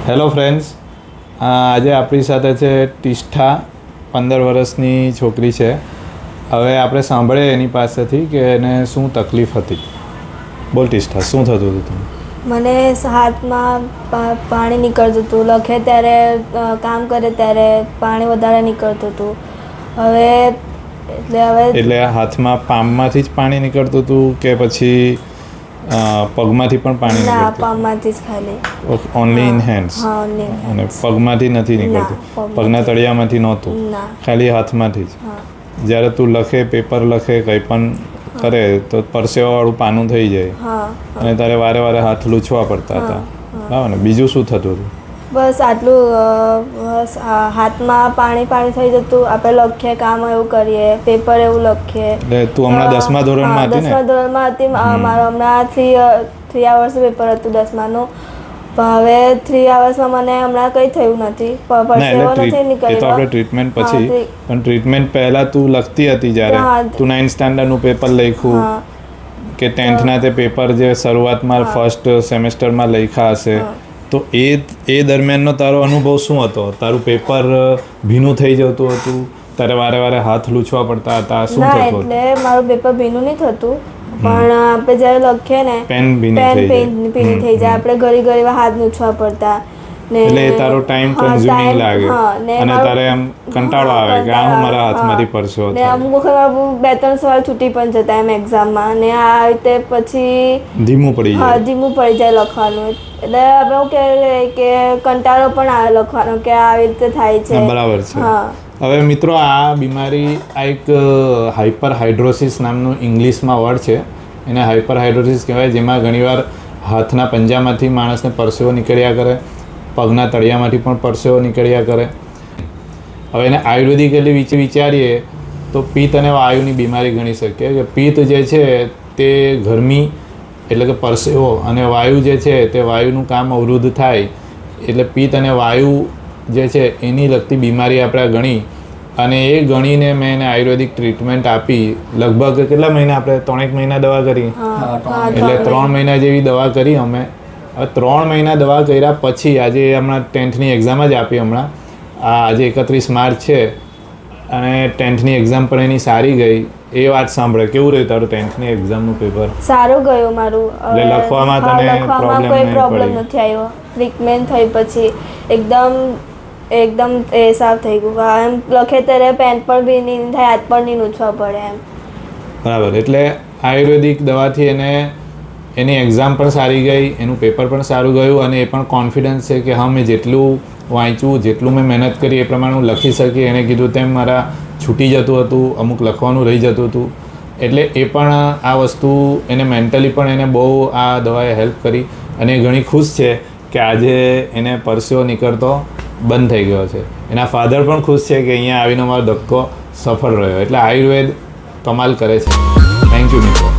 Hello friends, આજે આપણી સાથે છે ટિષ્ઠા, 15 વર્ષની છોકરી છે. હવે આપણે સાંભળીએ એની પાસેથી કે એને શું તકલીફ હતી. બોલ ટિષ્ઠા, શું થતું હતું તમને? મને હાથમાં પાણી નીકળતું હતું, લખે ત્યારે કામ કરે ત્યારે પાણી વધારે નીકળતું હતું. એટલે હાથમાં પામમાંથી જ પાણી નીકળતું હતું કે પછી પગમાંથી પણ પાણી ના, નીકળતું? પામમાંથી જ ખાલી. Only in hands? હા, ઓનલી ઇન અને હેન્ડ્સ. પગમાંથી નથી નીકળતું? પગના તળિયામાંથી નહોતું? ના. ખાલી હાથમાંથી જ? હા. જ્યારે તું લખે, પેપર લખે, કંઈ પણ કરે તો પરસેવાવાળું પાનું થઈ જાય. હા. અને તારે વારે વારે હાથ લૂછવા પડતા હતા, બરાબર ને? બીજું શું થતું હતું? બસ આટલું. બસ હાથમાં પાણી થઈ જતું. આપણે લખીએ, કામ એવું કરીએ, પેપર એવું લખીએ. એટલે તું હમણાં 10મા ધોરણમાં હતી ને? 10મા ધોરણમાં હતી. મારું હમણાં 3 અવર્સનું પેપર હતું 10માનું. પણ હવે 3 અવર્સમાં મને હમણાં કંઈ થયું નથી. પરસેવો નથી નીકળ્યો. એ તો આપણે ટ્રીટમેન્ટ પછી, પણ ટ્રીટમેન્ટ પહેલાં તું લખતી હતી જ્યારે તું 9th સ્ટાન્ડર્ડનું પેપર લખ્યું કે 10thના તે પેપર જે શરૂઆતમાં ફર્સ્ટ સેમેસ્ટરમાં લખ્યા હશે, તો એ દરમિયાનનો તારો અનુભવ શું હતો? તારું પેપર ભીનું થઈ જતું હતું? તારે વારે વારે હાથ લૂછવા પડતા હતા? શું થતું હતું? એટલે મારું પેપર ભીનું નહીં થતું, પણ આપણે જ્યારે લખીએ ને પેન ભીની થઈ જાય. આપણે ઘડી હાથ લૂછવા પડતા. એટલે તારો ટાઈમ કન્ઝ્યુમિંગ લાગે અને તારે એમ કંટાળો આવે કે આ હું મારા હાથમાંથી પરસેવો થાય. અમુક વખત 2-3 સવાલ છૂટી પણ જતા એમ એક્ઝામમાં, ને આ રીતે પછી ધીમું પડી જાય. ધીમું પડી જાય લખવાનું. એટલે આપણે એવું કે કંટાળો પણ આવે લખવાનો કે આવી રીતે થાય છે. બરાબર છે. હવે મિત્રો, આ બીમારી આ એક હાઇપરહાઇડ્રોસિસ નામનું ઇંગ્લિશમાં વર્ડ છે. એને હાઇપરહાઇડ્રોસિસ કહેવાય, જેમાં ઘણીવાર હાથના પંજામાંથી માણસને પરસેવો નીકળ્યા કરે, પગના તળિયામાંથી પણ પરસેવો નીકળ્યા કરે. હવે એને આયુર્વેદિકલી વિચારીએ તો પિત્ત અને વાયુની બીમારી ગણી શકીએ. કે પિત્ત જે છે તે ગરમી એટલે કે પરસેવો, અને વાયુ જે છે તે વાયુનું કામ અવરુદ્ધ થાય, એટલે પિત્ત અને વાયુ જે છે એની લગતી બીમારી આપણે ગણી, અને એ ગણીને મેં એને આયુર્વેદિક ટ્રીટમેન્ટ આપી. લગભગ કેટલા મહિના? આપણે 3 મહિના દવા કરી. એટલે 3 મહિના જેવી દવા કરી અમે. હવે 3 મહિના દવા કર્યા પછી આજે હમણાં 10thની એક્ઝામ જ આપી. હમણાં આજે 31 માર્ચ છે અને 10thની એક્ઝામ પણ એની સારી ગઈ. એ વાત સાંભળે, કેવું રહ્યું તારું 10thની એક્ઝામનું પેપર? સારું ગયું મારું. એટલે લખવામાં તને પ્રોબ્લેમ નથી આવ્યો. ટ્રીટમેન્ટ થઈ પછી એકદમ સાફ થઈ ગયું. એમ લખે ત્યારે પેન પણ બી નહીં થાય, હાથ પણ નહીં લૂછવા પડે એમ. બરાબર. એટલે આયુર્વેદિક દવાથી એની એક્ઝામ પણ સારી ગઈ, એનું પેપર પણ સારું ગયું, અને એ પણ કોન્ફિડન્સ છે કે હા, મેં જેટલું વાંચ્યું, જેટલું મેં મહેનત કરી એ પ્રમાણે હું લખી શકી. એને કીધું તેમ મારા છૂટી જતું હતું, અમુક લખવાનું રહી જતું હતું. એટલે એ પણ આ વસ્તુ એને મેન્ટલી પણ એને બહુ આ દવાએ હેલ્પ કરી, અને એ ઘણી ખુશ છે કે આજે એને પરસેવો નીકળતો બંધ થઈ ગયો છે. એના ફાધર પણ ખુશ છે કે અહીંયા આવીને મારો ધક્કો સફળ રહ્યો. એટલે આયુર્વેદ કમાલ કરે છે. થેન્ક યુ મિત્રો.